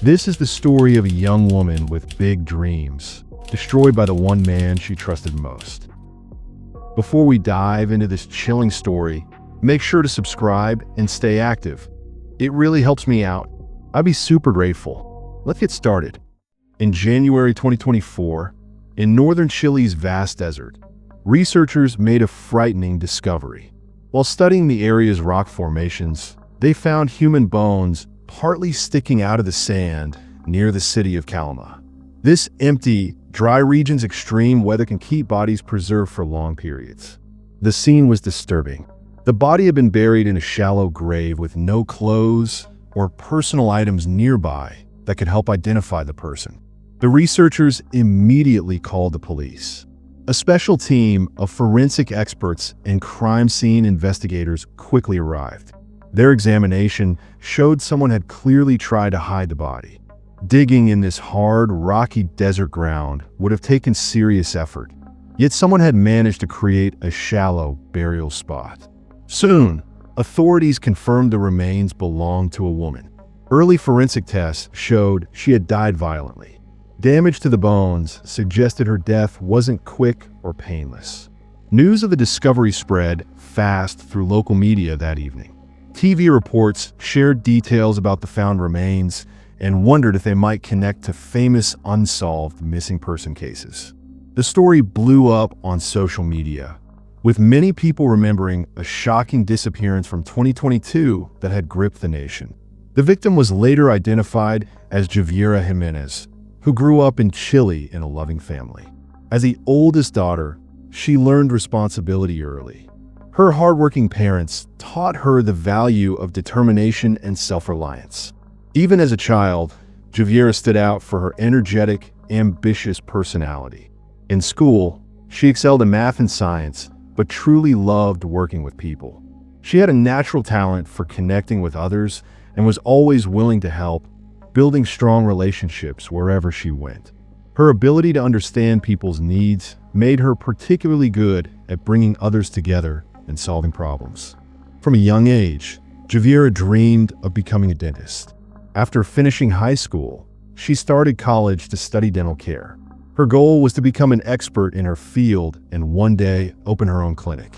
This is the story of a young woman with big dreams, destroyed by the one man she trusted most. Before we dive into this chilling story, make sure to subscribe and stay active. It really helps me out. I'd be super grateful. Let's get started. In January 2024, in northern Chile's vast desert, researchers made a frightening discovery. While studying the area's rock formations, they found human bones partly sticking out of the sand near the city of Calama. This empty, dry region's extreme weather can keep bodies preserved for long periods. The scene was disturbing. The body had been buried in a shallow grave with no clothes or personal items nearby that could help identify the person. The researchers immediately called the police. A special team of forensic experts and crime scene investigators quickly arrived. Their examination showed someone had clearly tried to hide the body. Digging in this hard, rocky desert ground would have taken serious effort, yet someone had managed to create a shallow burial spot. Soon, authorities confirmed the remains belonged to a woman. Early forensic tests showed she had died violently. Damage to the bones suggested her death wasn't quick or painless. News of the discovery spread fast through local media that evening. TV reports shared details about the found remains and wondered if they might connect to famous unsolved missing person cases. The story blew up on social media, with many people remembering a shocking disappearance from 2022 that had gripped the nation. The victim was later identified as Javiera Himenez, who grew up in Chile in a loving family. As the oldest daughter, she learned responsibility early. Her hardworking parents taught her the value of determination and self-reliance. Even as a child, Javiera stood out for her energetic, ambitious personality. In school, she excelled in math and science, but truly loved working with people. She had a natural talent for connecting with others and was always willing to help, building strong relationships wherever she went. Her ability to understand people's needs made her particularly good at bringing others together and solving problems. From a young age, Javiera dreamed of becoming a dentist. After finishing high school, she started college to study dental care. Her goal was to become an expert in her field and one day open her own clinic.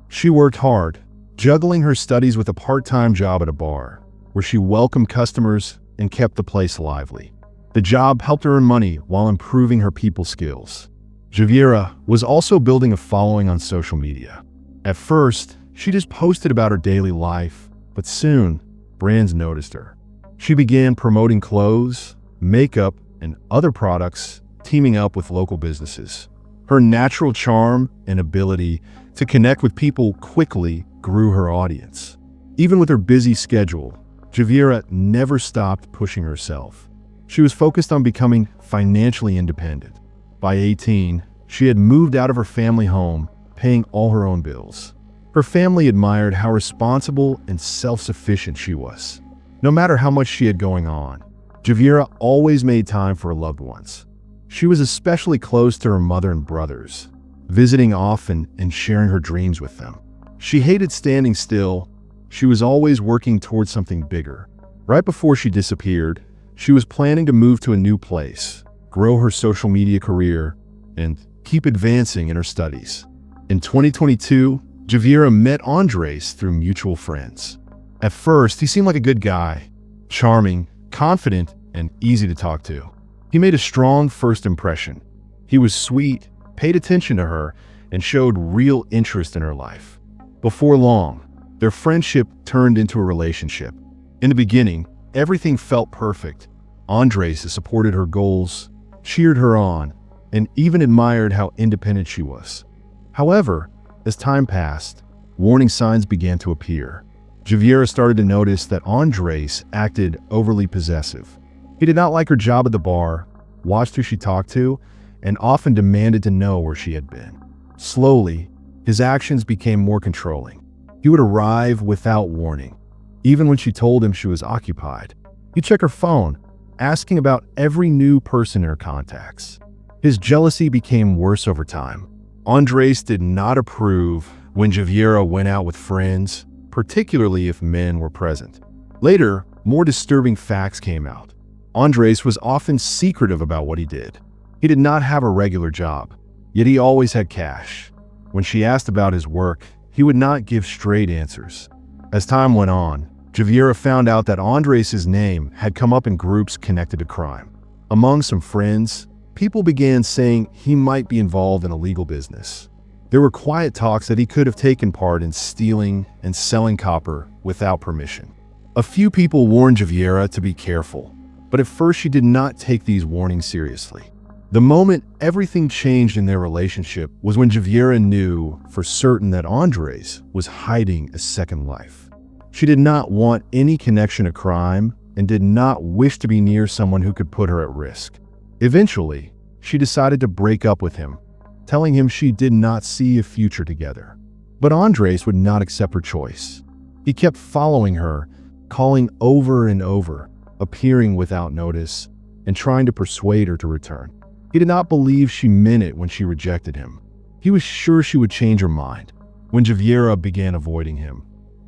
She worked hard, juggling her studies with a part-time job at a bar, where she welcomed customers and kept the place lively. The job helped her earn money while improving her people skills. Javiera was also building a following on social media. At first, she just posted about her daily life, but soon, brands noticed her. She began promoting clothes, makeup, and other products, teaming up with local businesses. Her natural charm and ability to connect with people quickly grew her audience. Even with her busy schedule, Javiera never stopped pushing herself. She was focused on becoming financially independent. By 18, she had moved out of her family home, paying all her own bills. Her family admired how responsible and self-sufficient she was. No matter how much she had going on, Javiera always made time for her loved ones. She was especially close to her mother and brothers, visiting often and sharing her dreams with them. She hated standing still. She was always working towards something bigger. Right before she disappeared, she was planning to move to a new place, grow her social media career, and keep advancing in her studies. In 2022, Javiera met Andres through mutual friends. At first, he seemed like a good guy, charming, confident, and easy to talk to. He made a strong first impression. He was sweet, paid attention to her, and showed real interest in her life. Before long, their friendship turned into a relationship. In the beginning, everything felt perfect. Andres supported her goals, cheered her on, and even admired how independent she was. However, as time passed, warning signs began to appear. Javiera started to notice that Andres acted overly possessive. He did not like her job at the bar, watched who she talked to, and often demanded to know where she had been. Slowly, his actions became more controlling. He would arrive without warning, even when she told him she was occupied. He'd check her phone, asking about every new person in her contacts. His jealousy became worse over time. Andres did not approve when Javiera went out with friends, particularly if men were present. Later, more disturbing facts came out. Andres was often secretive about what he did. He did not have a regular job, yet he always had cash. When she asked about his work, he would not give straight answers. As time went on, Javiera found out that Andres' name had come up in groups connected to crime. Among some friends, people began saying he might be involved in illegal business. There were quiet talks that he could have taken part in stealing and selling copper without permission. A few people warned Javiera to be careful, but at first she did not take these warnings seriously. The moment everything changed in their relationship was when Javiera knew for certain that Andres was hiding a second life. She did not want any connection to crime and did not wish to be near someone who could put her at risk. Eventually, she decided to break up with him, telling him she did not see a future together. But Andres would not accept her choice. He kept following her, calling over and over, appearing without notice, and trying to persuade her to return. He did not believe she meant it when she rejected him. He was sure she would change her mind. When Javiera began avoiding him,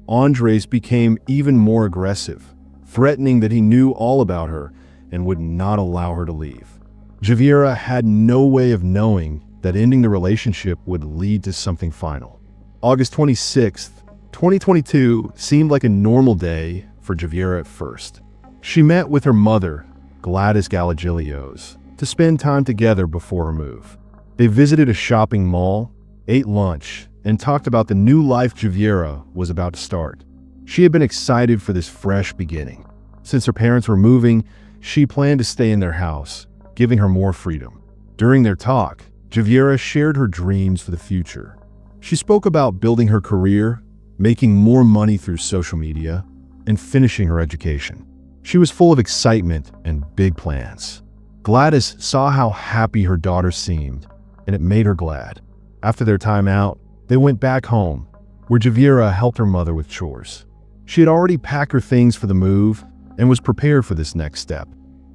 Andres became even more aggressive, threatening that he knew all about her and would not allow her to leave. Javiera had no way of knowing that ending the relationship would lead to something final. August 26th, 2022 seemed like a normal day for Javiera at first. She met with her mother, Gladys Gallegilios, to spend time together before her move. They visited a shopping mall, ate lunch, and talked about the new life Javiera was about to start. She had been excited for this fresh beginning. Since her parents were moving, she planned to stay in their house, giving her more freedom. During their talk, Javiera shared her dreams for the future. She spoke about building her career, making more money through social media, and finishing her education. She was full of excitement and big plans. Gladys saw how happy her daughter seemed, and it made her glad. After their time out, they went back home, where Javiera helped her mother with chores. She had already packed her things for the move and was prepared for this next step.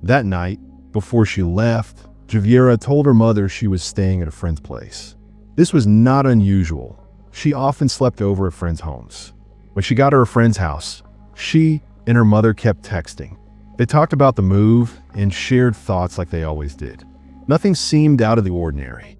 That night, before she left, Javiera told her mother she was staying at a friend's place. This was not unusual. She often slept over at friends' homes. When she got to her friend's house, she and her mother kept texting. They talked about the move and shared thoughts like they always did. Nothing seemed out of the ordinary.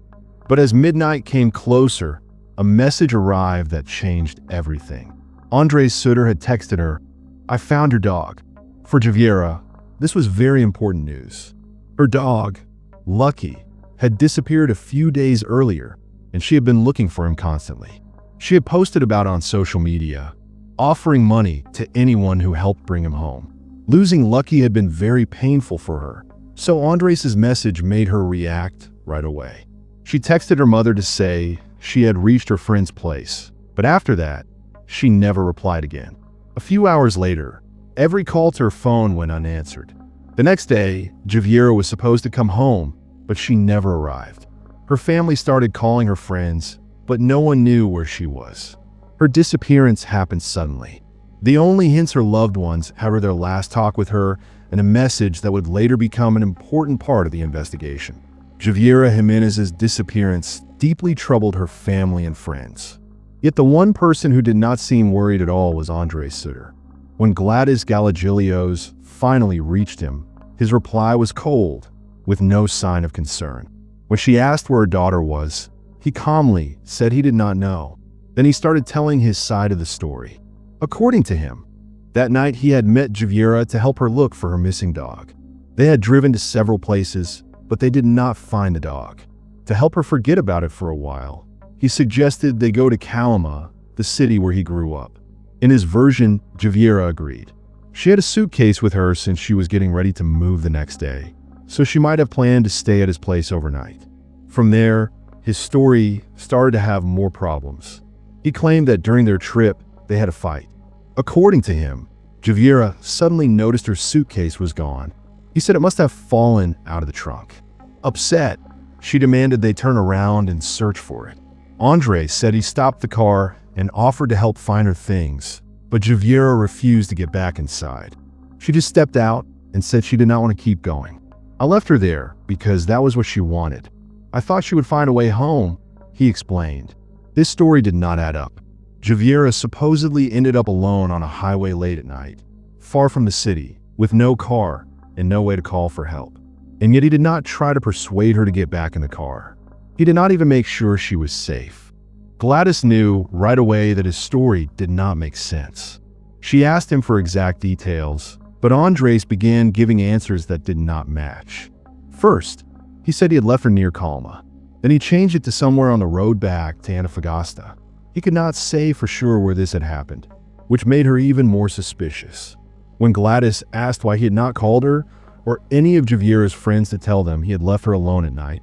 But as midnight came closer, a message arrived that changed everything. Andres Sutter had texted her, "I found your dog." For Javiera, this was very important news. Her dog, Lucky, had disappeared a few days earlier, and she had been looking for him constantly. She had posted about it on social media, offering money to anyone who helped bring him home. Losing Lucky had been very painful for her, so Andres' message made her react right away. She texted her mother to say she had reached her friend's place, but after that, she never replied again. A few hours later, every call to her phone went unanswered. The next day, Javiera was supposed to come home, but she never arrived. Her family started calling her friends, but no one knew where she was. Her disappearance happened suddenly. The only hints her loved ones had were their last talk with her and a message that would later become an important part of the investigation. Javiera Himenez's disappearance deeply troubled her family and friends. Yet the one person who did not seem worried at all was Andres Sutter. When Gladys Gallegilios finally reached him, his reply was cold, with no sign of concern. When she asked where her daughter was, he calmly said he did not know. Then he started telling his side of the story. According to him, that night he had met Javiera to help her look for her missing dog. They had driven to several places, but they did not find the dog. To help her forget about it for a while, he suggested they go to Calama, the city where he grew up. In his version, Javiera agreed. She had a suitcase with her since she was getting ready to move the next day, so she might have planned to stay at his place overnight. From there, his story started to have more problems. He claimed that during their trip, they had a fight. According to him, Javiera suddenly noticed her suitcase was gone. He said it must have fallen out of the trunk. Upset, she demanded they turn around and search for it. Andres said he stopped the car and offered to help find her things, but Javiera refused to get back inside. She just stepped out and said she did not want to keep going. "I left her there because that was what she wanted. I thought she would find a way home," he explained. This story did not add up. Javiera supposedly ended up alone on a highway late at night, far from the city, with no car, and no way to call for help. And yet he did not try to persuade her to get back in the car. He did not even make sure she was safe. Gladys knew right away that his story did not make sense. She asked him for exact details, but Andres began giving answers that did not match. First, he said he had left her near Calma. Then he changed it to somewhere on the road back to Antofagasta. He could not say for sure where this had happened, which made her even more suspicious. When Gladys asked why he had not called her or any of Javiera's friends to tell them he had left her alone at night,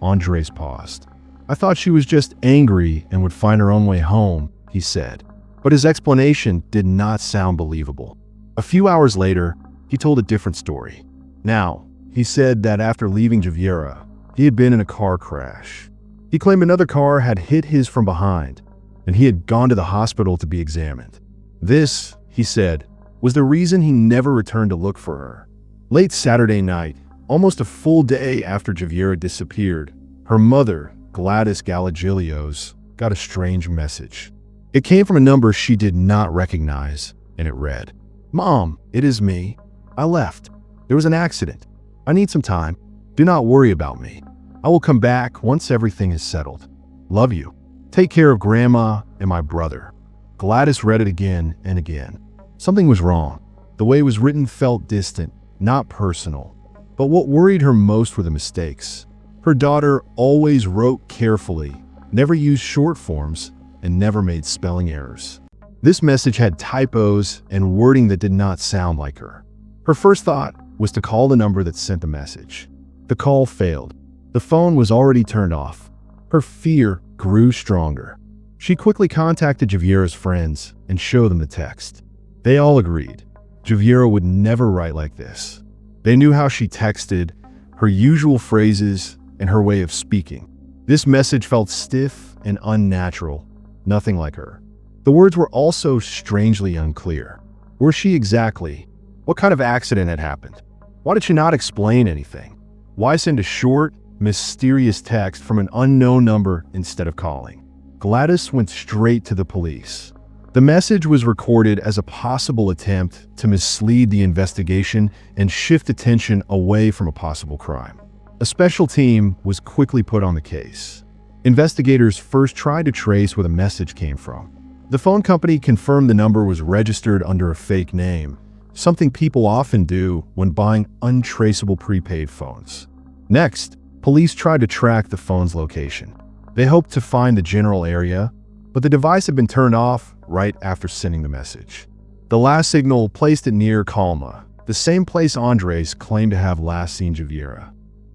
Andres paused. "I thought she was just angry and would find her own way home," he said. But his explanation did not sound believable. A few hours later, he told a different story. Now, he said that after leaving Javiera, he had been in a car crash. He claimed another car had hit his from behind, and he had gone to the hospital to be examined. This, he said, was the reason he never returned to look for her. Late Saturday night, almost a full day after Javiera disappeared, her mother, Gladys Gallegilios, got a strange message. It came from a number she did not recognize, and it read, "Mom, it is me. I left. There was an accident. I need some time. Do not worry about me. I will come back once everything is settled. Love you. Take care of Grandma and my brother." Gladys read it again and again. Something was wrong. The way it was written felt distant, not personal. But what worried her most were the mistakes. Her daughter always wrote carefully, never used short forms, and never made spelling errors. This message had typos and wording that did not sound like her. Her first thought was to call the number that sent the message. The call failed. The phone was already turned off. Her fear grew stronger. She quickly contacted Javiera's friends and showed them the text. They all agreed. Javiera would never write like this. They knew how she texted, her usual phrases, and her way of speaking. This message felt stiff and unnatural, nothing like her. The words were also strangely unclear. Where she exactly? What kind of accident had happened? Why did she not explain anything? Why send a short, mysterious text from an unknown number instead of calling? Gladys went straight to the police. The message was recorded as a possible attempt to mislead the investigation and shift attention away from a possible crime. A special team was quickly put on the case. Investigators first tried to trace where the message came from. The phone company confirmed the number was registered under a fake name, something people often do when buying untraceable prepaid phones. Next, police tried to track the phone's location. They hoped to find the general area, but the device had been turned off right after sending the message. The last signal placed it near Calma, the same place Andres claimed to have last seen Javiera.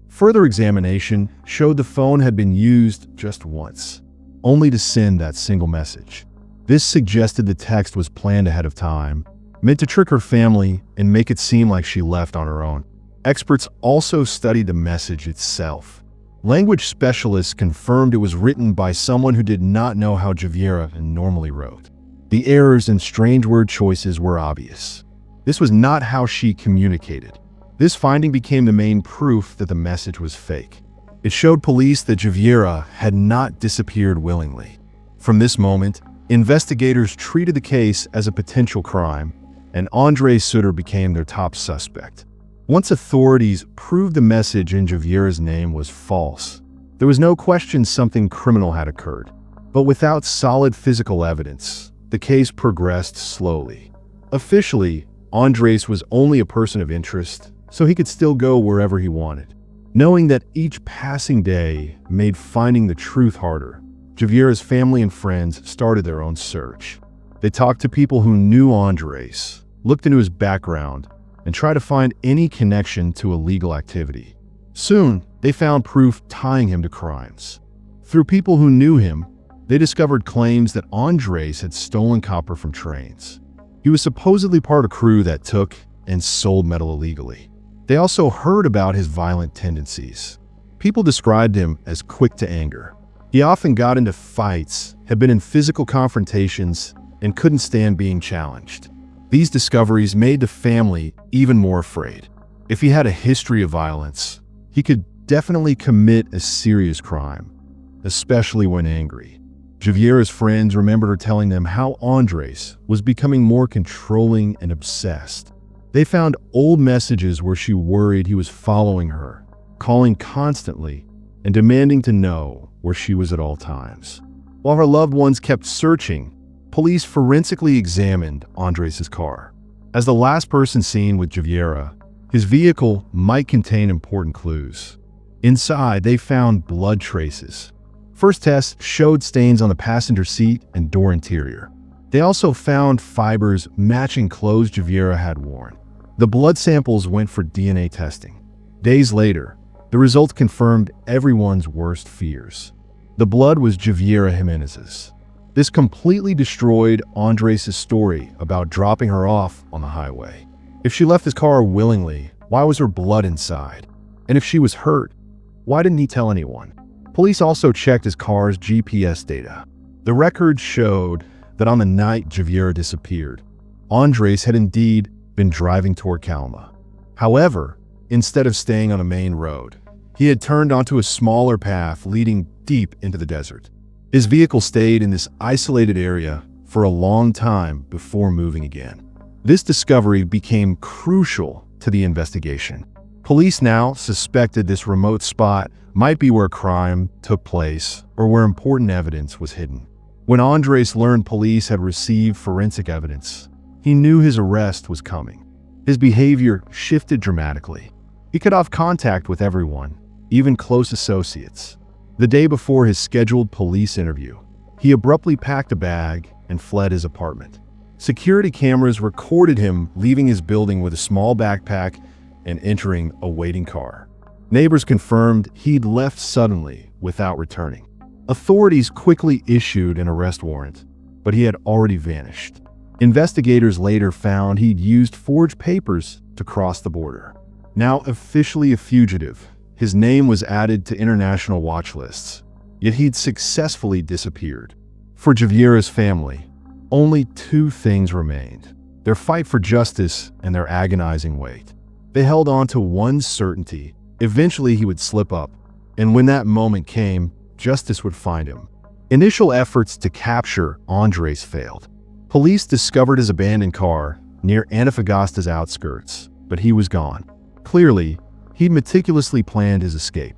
Further examination showed the phone had been used just once, only to send that single message. This suggested the text was planned ahead of time, meant to trick her family and make it seem like she left on her own. Experts also studied the message itself. Language specialists confirmed it was written by someone who did not know how Javiera normally wrote. The errors and strange word choices were obvious. This was not how she communicated. This finding became the main proof that the message was fake. It showed police that Javiera had not disappeared willingly. From this moment, investigators treated the case as a potential crime, and Andres Sutter became their top suspect. Once authorities proved the message in Javiera's name was false, there was no question something criminal had occurred. But without solid physical evidence, the case progressed slowly. Officially, Andres was only a person of interest, so he could still go wherever he wanted. Knowing that each passing day made finding the truth harder, Javiera's family and friends started their own search. They talked to people who knew Andres, looked into his background, and tried to find any connection to illegal activity. Soon, they found proof tying him to crimes. Through people who knew him, they discovered claims that Andres had stolen copper from trains. He was supposedly part of a crew that took and sold metal illegally. They also heard about his violent tendencies. People described him as quick to anger. He often got into fights, had been in physical confrontations, and couldn't stand being challenged. These discoveries made the family even more afraid. If he had a history of violence, he could definitely commit a serious crime, especially when angry. Javiera's friends remembered her telling them how Andres was becoming more controlling and obsessed. They found old messages where she worried he was following her, calling constantly and demanding to know where she was at all times. While her loved ones kept searching, police forensically examined Andres' car. As the last person seen with Javiera, his vehicle might contain important clues. Inside, they found blood traces. First tests showed stains on the passenger seat and door interior. They also found fibers matching clothes Javiera had worn. The blood samples went for DNA testing. Days later, the results confirmed everyone's worst fears. The blood was Javiera Himenez's. This completely destroyed Andres' story about dropping her off on the highway. If she left his car willingly, why was there blood inside? And if she was hurt, why didn't he tell anyone? Police also checked his car's GPS data. The records showed that on the night Javiera disappeared, Andres had indeed been driving toward Calma. However, instead of staying on a main road, he had turned onto a smaller path leading deep into the desert. His vehicle stayed in this isolated area for a long time before moving again. This discovery became crucial to the investigation. Police now suspected this remote spot might be where a crime took place or where important evidence was hidden. When Andres learned police had received forensic evidence, he knew his arrest was coming. His behavior shifted dramatically. He cut off contact with everyone, even close associates. The day before his scheduled police interview, he abruptly packed a bag and fled his apartment. Security cameras recorded him leaving his building with a small backpack and entering a waiting car. Neighbors confirmed he'd left suddenly without returning. Authorities quickly issued an arrest warrant, but he had already vanished. Investigators later found he'd used forged papers to cross the border. Now officially a fugitive, his name was added to international watch lists, yet he'd successfully disappeared. For Javiera's family, only two things remained: their fight for justice and their agonizing wait. They held on to one certainty: eventually he would slip up, and when that moment came, justice would find him. Initial efforts to capture Andres failed. Police discovered his abandoned car near Antofagasta's outskirts, but he was gone. Clearly, he'd meticulously planned his escape.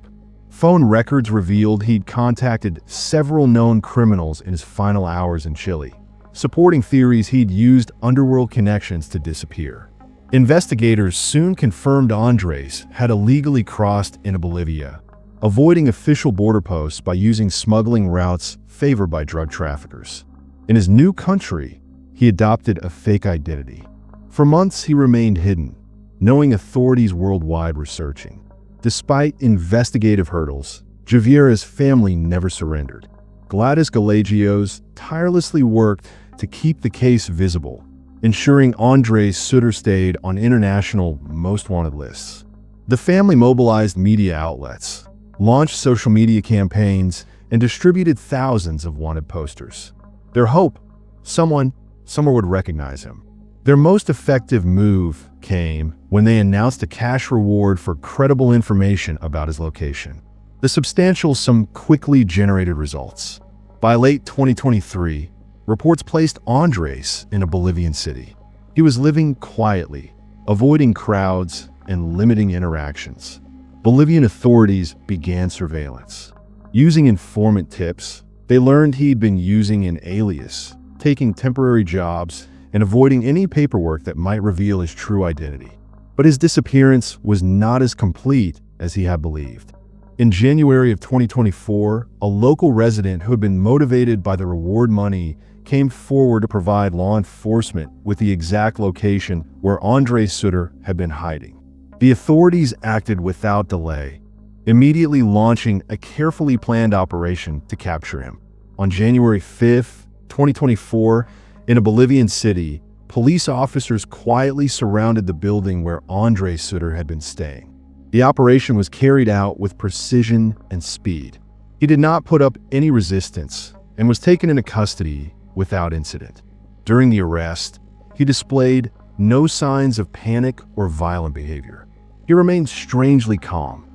Phone records revealed he'd contacted several known criminals in his final hours in Chile, supporting theories he'd used underworld connections to disappear. Investigators soon confirmed Andres had illegally crossed into Bolivia, avoiding official border posts by using smuggling routes favored by drug traffickers. In his new country, he adopted a fake identity. For months, he remained hidden, knowing authorities worldwide were searching. Despite investigative hurdles, Javiera's family never surrendered. Gladys Galagios tirelessly worked to keep the case visible, ensuring Andres Sutter stayed on international most wanted lists. The family mobilized media outlets, launched social media campaigns, and distributed thousands of wanted posters. Their hope: someone somewhere would recognize him. Their most effective move came when they announced a cash reward for credible information about his location. The substantial sum quickly generated results. By late 2023, reports placed Andres in a Bolivian city. He was living quietly, avoiding crowds and limiting interactions. Bolivian authorities began surveillance. Using informant tips, they learned he'd been using an alias, taking temporary jobs, and avoiding any paperwork that might reveal his true identity. But his disappearance was not as complete as he had believed. In January of 2024, a local resident who had been motivated by the reward money came forward to provide law enforcement with the exact location where Andres Sutter had been hiding. The authorities acted without delay, immediately launching a carefully planned operation to capture him. On January 5th, 2024, in a Bolivian city, police officers quietly surrounded the building where Andres Sutter had been staying. The operation was carried out with precision and speed. He did not put up any resistance and was taken into custody without incident. During the arrest, he displayed no signs of panic or violent behavior. He remained strangely calm,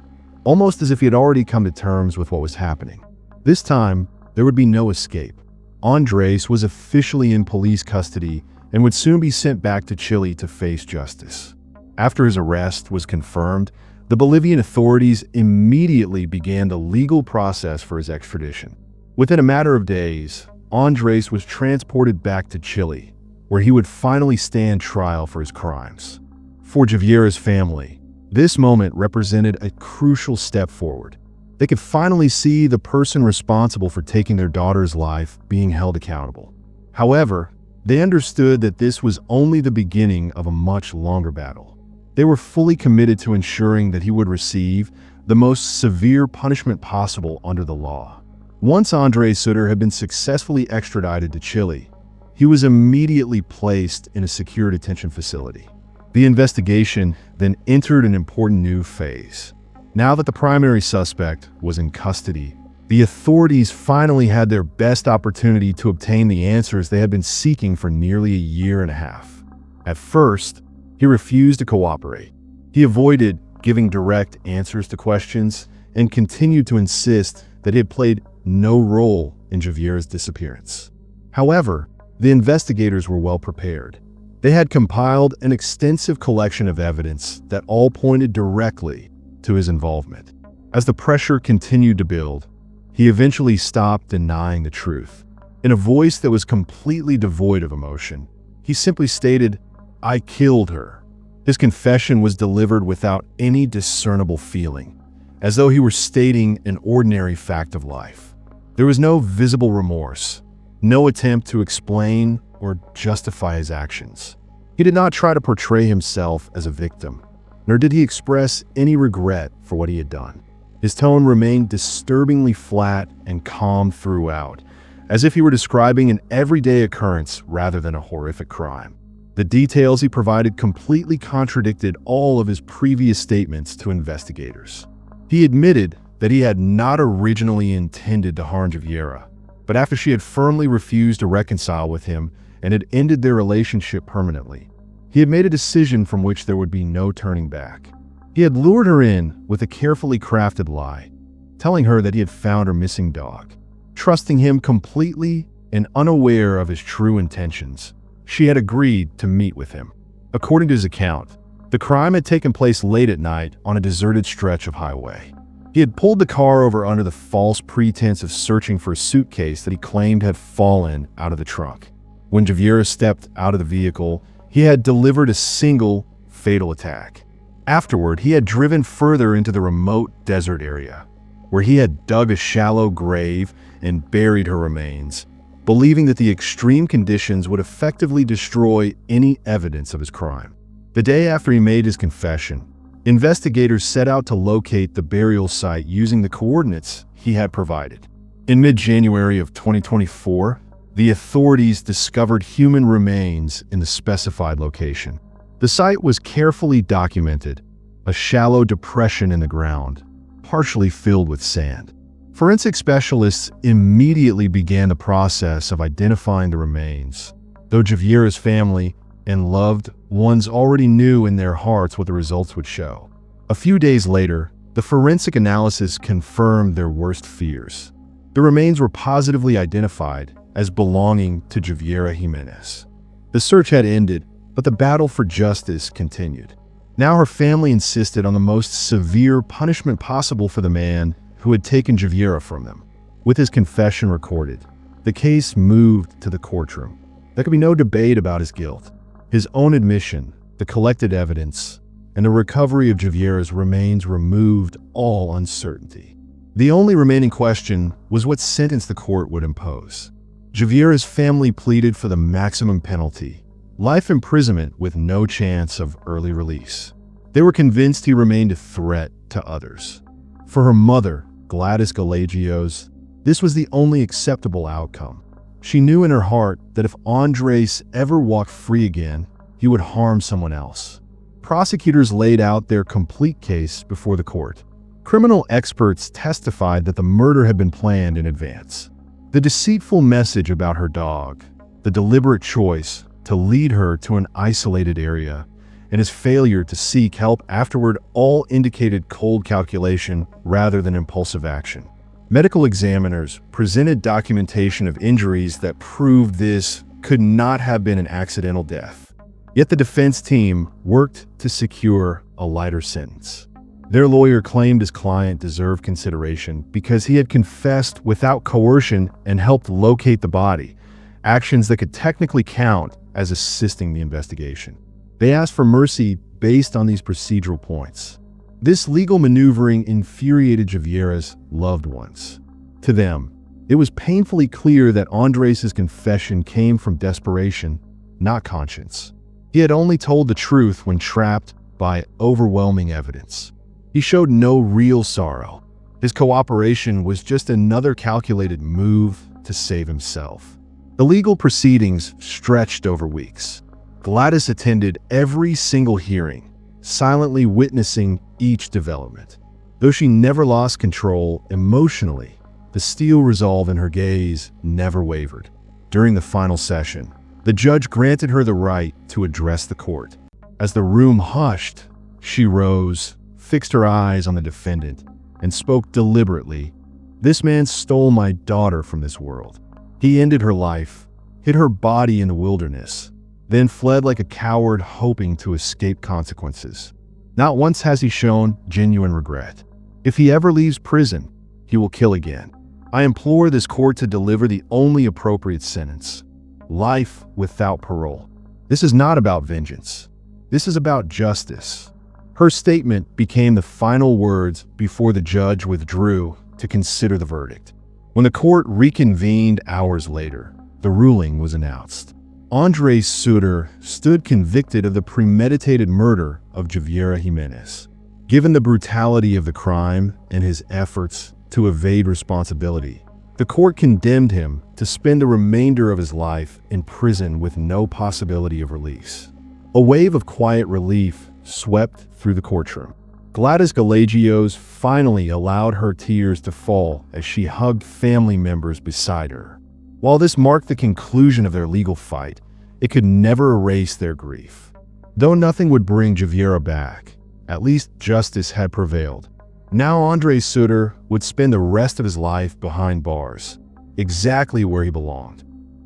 almost as if he had already come to terms with what was happening. This time, there would be no escape. Andres was officially in police custody and would soon be sent back to Chile to face justice. After his arrest was confirmed, the Bolivian authorities immediately began the legal process for his extradition. Within a matter of days, Andres was transported back to Chile, where he would finally stand trial for his crimes. For Javiera's family, this moment represented a crucial step forward. They could finally see the person responsible for taking their daughter's life being held accountable. However, they understood that this was only the beginning of a much longer battle. They were fully committed to ensuring that he would receive the most severe punishment possible under the law. Once Andres Sutter had been successfully extradited to Chile, he was immediately placed in a secure detention facility. The investigation then entered an important new phase. Now that the primary suspect was in custody, the authorities finally had their best opportunity to obtain the answers they had been seeking for nearly a year and a half. At first, he refused to cooperate. He avoided giving direct answers to questions and continued to insist that he had played no role in Javiera's disappearance. However, the investigators were well prepared. They had compiled an extensive collection of evidence that all pointed directly to his involvement. As the pressure continued to build, he eventually stopped denying the truth. In a voice that was completely devoid of emotion, he simply stated, "I killed her." His confession was delivered without any discernible feeling, as though he were stating an ordinary fact of life. There was no visible remorse, no attempt to explain or justify his actions. He did not try to portray himself as a victim, nor did he express any regret for what he had done. His tone remained disturbingly flat and calm throughout, as if he were describing an everyday occurrence rather than a horrific crime. The details he provided completely contradicted all of his previous statements to investigators. He admitted that he had not originally intended to harm Javiera, but after she had firmly refused to reconcile with him and had ended their relationship permanently, he had made a decision from which there would be no turning back. He had lured her in with a carefully crafted lie, telling her that he had found her missing dog. Trusting him completely and unaware of his true intentions, she had agreed to meet with him. According to his account, the crime had taken place late at night on a deserted stretch of highway. He had pulled the car over under the false pretense of searching for a suitcase that he claimed had fallen out of the trunk. When Javiera stepped out of the vehicle, he had delivered a single fatal attack. Afterward, he had driven further into the remote desert area, where he had dug a shallow grave and buried her remains, believing that the extreme conditions would effectively destroy any evidence of his crime. The day after he made his confession, investigators set out to locate the burial site using the coordinates he had provided. In mid-January of 2024, the authorities discovered human remains in the specified location. The site was carefully documented, a shallow depression in the ground, partially filled with sand. Forensic specialists immediately began the process of identifying the remains, though Javiera's family and loved ones already knew in their hearts what the results would show. A few days later, the forensic analysis confirmed their worst fears. The remains were positively identified as belonging to Javiera Himenez. The search had ended, but the battle for justice continued. Now her family insisted on the most severe punishment possible for the man who had taken Javiera from them. With his confession recorded, the case moved to the courtroom. There could be no debate about his guilt. His own admission, the collected evidence, and the recovery of Javiera's remains removed all uncertainty. The only remaining question was what sentence the court would impose. Javiera's family pleaded for the maximum penalty, life imprisonment with no chance of early release. They were convinced he remained a threat to others. For her mother, Gladys Galagios, this was the only acceptable outcome. She knew in her heart that if Andres ever walked free again, he would harm someone else. Prosecutors laid out their complete case before the court. Criminal experts testified that the murder had been planned in advance. The deceitful message about her dog, the deliberate choice to lead her to an isolated area, and his failure to seek help afterward all indicated cold calculation rather than impulsive action. Medical examiners presented documentation of injuries that proved this could not have been an accidental death. Yet the defense team worked to secure a lighter sentence. Their lawyer claimed his client deserved consideration because he had confessed without coercion and helped locate the body, actions that could technically count as assisting the investigation. They asked for mercy based on these procedural points. This legal maneuvering infuriated Javiera's loved ones. To them, it was painfully clear that Andres' confession came from desperation, not conscience. He had only told the truth when trapped by overwhelming evidence. He showed no real sorrow. His cooperation was just another calculated move to save himself. The legal proceedings stretched over weeks. Gladys attended every single hearing, silently witnessing each development. Though she never lost control emotionally, the steel resolve in her gaze never wavered. During the final session, the judge granted her the right to address the court. As the room hushed, she rose, fixed her eyes on the defendant, and spoke deliberately. "This man stole my daughter from this world. He ended her life, hid her body in the wilderness, then fled like a coward hoping to escape consequences. Not once has he shown genuine regret. If he ever leaves prison, he will kill again. I implore this court to deliver the only appropriate sentence: life without parole. This is not about vengeance. This is about justice." Her statement became the final words before the judge withdrew to consider the verdict. When the court reconvened hours later, the ruling was announced. Andres Suter stood convicted of the premeditated murder of Javiera Himenez. Given the brutality of the crime and his efforts to evade responsibility, the court condemned him to spend the remainder of his life in prison with no possibility of release. A wave of quiet relief swept through the courtroom. Gladys Galagios finally allowed her tears to fall as she hugged family members beside her. While this marked the conclusion of their legal fight, it could never erase their grief. Though nothing would bring Javiera back, at least justice had prevailed. Now Andres Suter would spend the rest of his life behind bars, exactly where he belonged.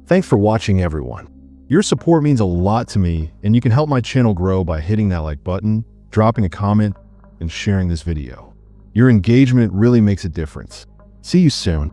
Thanks for watching, everyone. Your support means a lot to me, and you can help my channel grow by hitting that like button, dropping a comment, and sharing this video. Your engagement really makes a difference. See you soon.